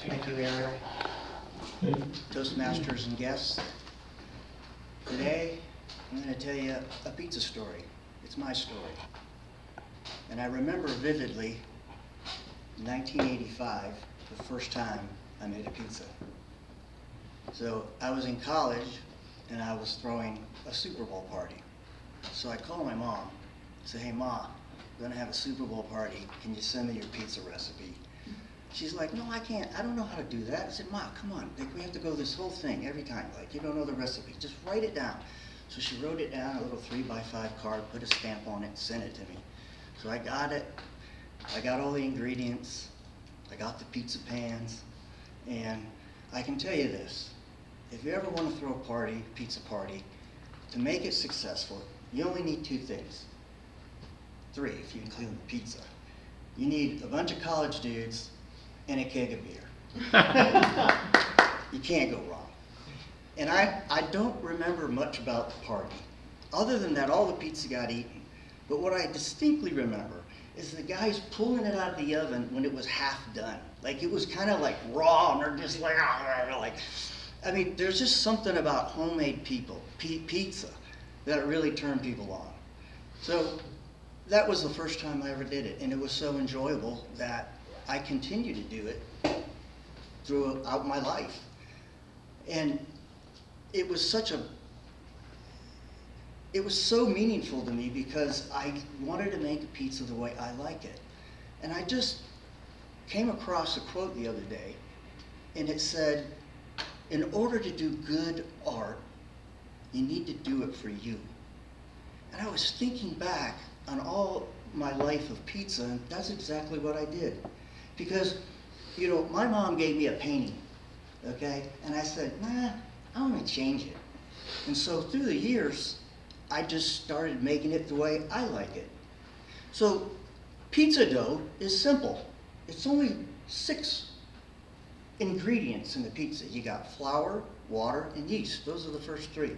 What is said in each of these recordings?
Thank you, Eric. Toastmasters and guests. Today, I'm going to tell you a pizza story. It's my story. And I remember vividly, 1985, the first time I made a pizza. So I was in college, and I was throwing a Super Bowl party. So I called my mom, said, "Hey, Ma, I'm going to have a Super Bowl party. Can you send me your pizza recipe?" She's like, "No, I can't. I don't know how to do that." I said, "Ma, come on. Like, we have to go this whole thing every time. Like, you don't know the recipe. Just write it down." So she wrote it down, a little 3x5 card, put a stamp on it, and sent it to me. So I got it. I got all the ingredients. I got the pizza pans. And I can tell you this. If you ever want to throw a party, pizza party, to make it successful, you only need two things. Three, if you include the pizza. You need a bunch of college dudes and a keg of beer. You can't go wrong. And I don't remember much about the party. Other than that, all the pizza got eaten. But what I distinctly remember is the guys pulling it out of the oven when it was half done. Like, it was kind of like raw, and they're just like, I mean, there's just something about homemade pizza that really turned people on. So that was the first time I ever did it, and it was so enjoyable that I continue to do it throughout my life. And it was so meaningful to me because I wanted to make a pizza the way I like it. And I just came across a quote the other day, and it said, "In order to do good art, you need to do it for you." And I was thinking back on all my life of pizza, and that's exactly what I did. Because, you know, my mom gave me a painting, okay? And I said, "Nah, I want to change it." And so through the years, I just started making it the way I like it. So pizza dough is simple. It's only 6 ingredients in the pizza. You got flour, water, and yeast. Those are the first 3.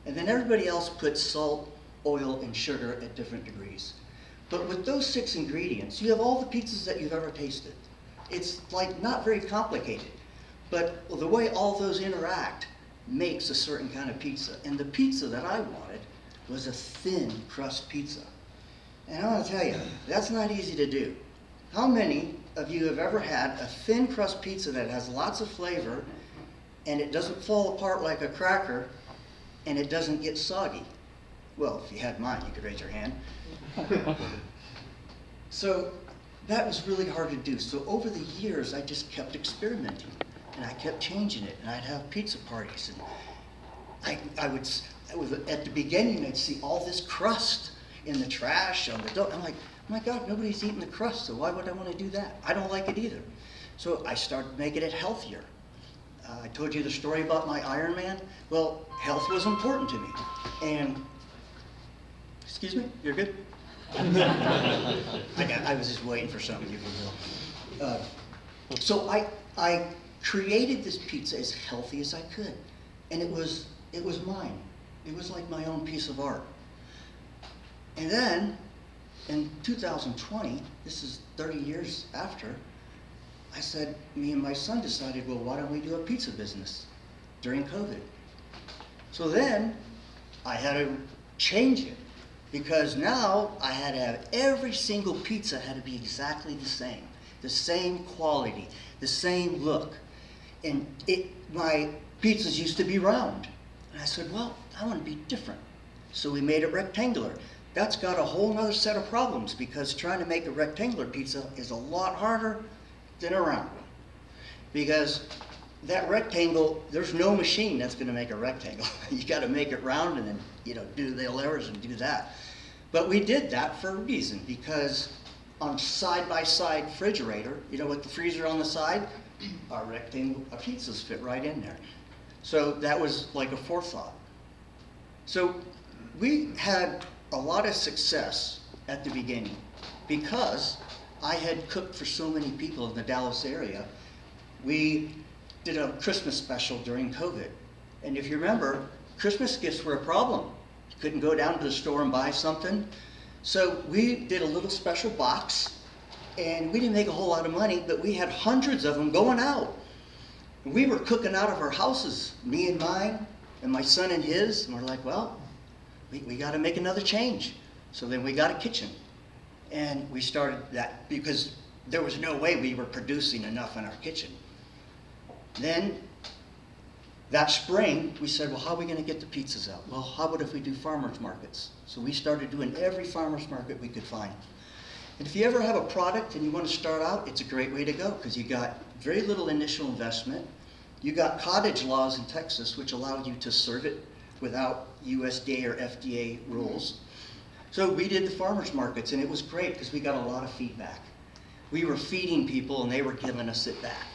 And then everybody else puts salt, oil, and sugar at different degrees. But with those 6 ingredients, you have all the pizzas that you've ever tasted. It's like not very complicated, but the way all those interact makes a certain kind of pizza. And the pizza that I wanted was a thin crust pizza. And I want to tell you, that's not easy to do. How many of you have ever had a thin crust pizza that has lots of flavor and it doesn't fall apart like a cracker and it doesn't get soggy? Well, if you had mine, you could raise your hand. So that was really hard to do. So over the years, I just kept experimenting, and I kept changing it, and I'd have pizza parties, and I would at the beginning, I'd see all this crust in the trash on the dough. I'm like, "Oh my God, nobody's eating the crust, so why would I want to do that? I don't like it either." So I started making it healthier. I told you the story about my Ironman. Well, health was important to me, and excuse me, you're good? I was just waiting for something you could do. So I created this pizza as healthy as I could, and it was mine. It was like my own piece of art. And then in 2020, this is 30 years after, I said, me and my son decided, well, why don't we do a pizza business during COVID? So then I had to change it, because now I had to have every single pizza had to be exactly the same quality, the same look. And my pizzas used to be round. And I said, well, I want to be different. So we made it rectangular. That's got a whole other set of problems, because trying to make a rectangular pizza is a lot harder than a round one. Because that rectangle, there's no machine that's going to make a rectangle. You got to make it round and then, do the layers and do that. But we did that for a reason, because on side-by-side refrigerator, with the freezer on the side, our rectangle pizzas fit right in there. So that was like a forethought. So we had a lot of success at the beginning because I had cooked for so many people in the Dallas area. We did a Christmas special during COVID. And if you remember, Christmas gifts were a problem. You couldn't go down to the store and buy something. So we did a little special box, And we didn't make a whole lot of money, but we had hundreds of them going out. And we were cooking out of our houses, me and mine, and my son and his, and we're like, well, we got to make another change. So then we got a kitchen. And we started that because there was no way we were producing enough in our kitchen. Then that spring, we said, well, how are we going to get the pizzas out? Well, how about if we do farmers markets? So we started doing every farmers market we could find. And if you ever have a product and you want to start out, it's a great way to go because you got very little initial investment. You got cottage laws in Texas which allow you to serve it without USDA or FDA rules. So we did the farmers markets, and it was great because we got a lot of feedback. We were feeding people, and they were giving us it back.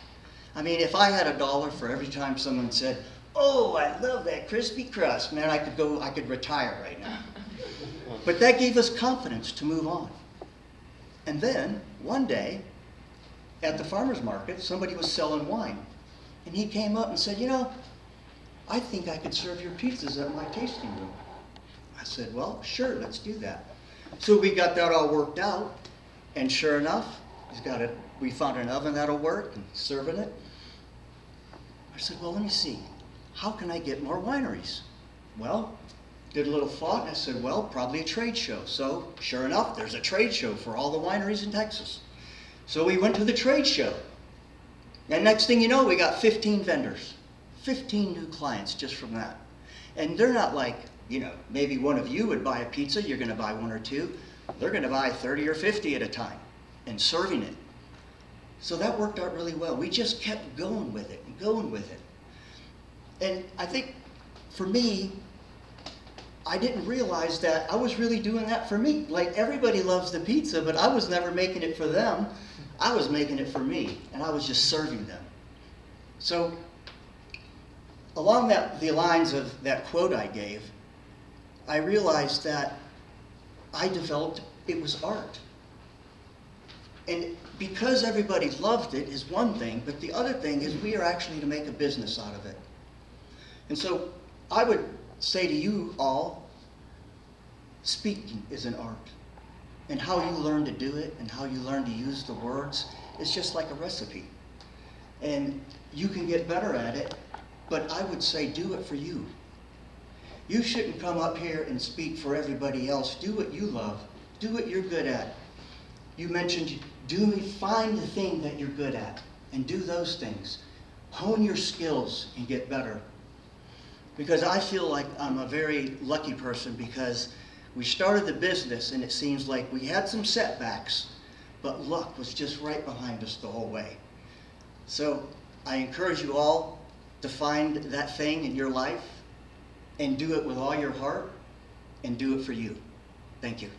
I mean, if I had $1 for every time someone said, oh, I love that crispy crust, man, I could retire right now. But that gave us confidence to move on. And then, one day, at the farmers market, somebody was selling wine. And he came up and said, you know, I think I could serve your pizzas at my tasting room. I said, well, sure, let's do that. So we got that all worked out, and sure enough, we found an oven that'll work and serving it. I said, well, let me see. How can I get more wineries? Well, did a little thought, and I said, well, probably a trade show. So sure enough, there's a trade show for all the wineries in Texas. So we went to the trade show. And next thing you know, we got 15 vendors, 15 new clients just from that. And they're not like, you know, maybe one of you would buy a pizza, you're going to buy one or two. They're going to buy 30 or 50 at a time and serving it. So that worked out really well. We just kept going with it and going with it. And I think for me, I didn't realize that I was really doing that for me. Like everybody loves the pizza, but I was never making it for them. I was making it for me, and I was just serving them. So along the lines of that quote I gave, I realized that it was art. And because everybody loved it is one thing, but the other thing is we are actually to make a business out of it. And so I would say to you all, speaking is an art. And how you learn to do it and how you learn to use the words is just like a recipe. And you can get better at it, but I would say do it for you. You shouldn't come up here and speak for everybody else. Do what you love. Do what you're good at. You mentioned find the thing that you're good at and do those things. Hone your skills and get better. Because I feel like I'm a very lucky person because we started the business and it seems like we had some setbacks, but luck was just right behind us the whole way. So I encourage you all to find that thing in your life and do it with all your heart and do it for you. Thank you.